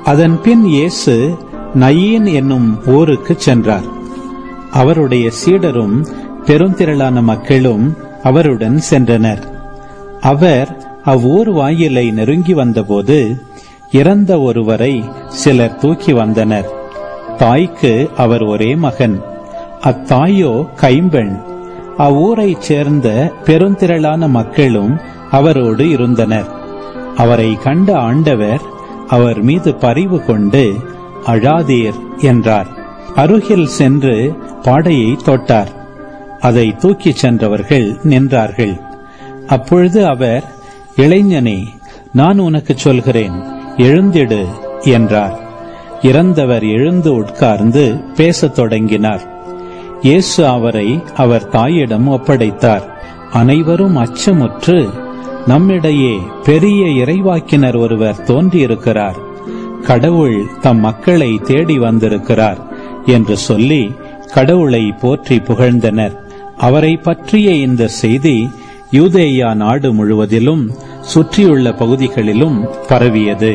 அதன்பின் இயேசு நயீன் என்னும் ஊருக்கு சென்றார். அவருடைய சீடரும் பெருந்திரளான மக்களும் அவருடன் சென்றனர். அவர் அவ்வூர் வாயிலை நெருங்கி வந்தபோது இறந்த ஒருவரை சிலர் தூக்கி வந்தனர். தாய்க்கு அவர் ஒரே மகன். அத்தாயோ கைம்பெண். அவ்வூரைச் சேர்ந்த பெருந்திரளான மக்களும் அவரோடு இருந்தனர். அவரை கண்ட ஆண்டவர் அவர் மீது பரிவு கொண்டு, அழாதீர் என்றார். அருகில் சென்று பாடையை தொட்டார். அதை தூக்கிச் சென்றவர்கள் நின்றார்கள். அப்பொழுது அவர், இளைஞனே, நான் உனக்கு சொல்கிறேன், எழுந்திடு என்றார். இறந்தவர் எழுந்து உட்கார்ந்து பேசத் தொடங்கினார். இயேசு அவரை அவர் தாயிடம் ஒப்படைத்தார். அனைவரும் அச்சமுற்று, நம்மிடையே பெரிய இறைவாக்கினர் ஒருவர் தோன்றியிருக்கிறார், கடவுள் தம் மக்களை தேடி வந்திருக்கிறார் என்று சொல்லி கடவுளை போற்றி புகழ்ந்தனர். அவரை பற்றிய இந்த செய்தி யூதேயா நாடு முழுவதிலும் சுற்றியுள்ள பகுதிகளிலும் பரவியது.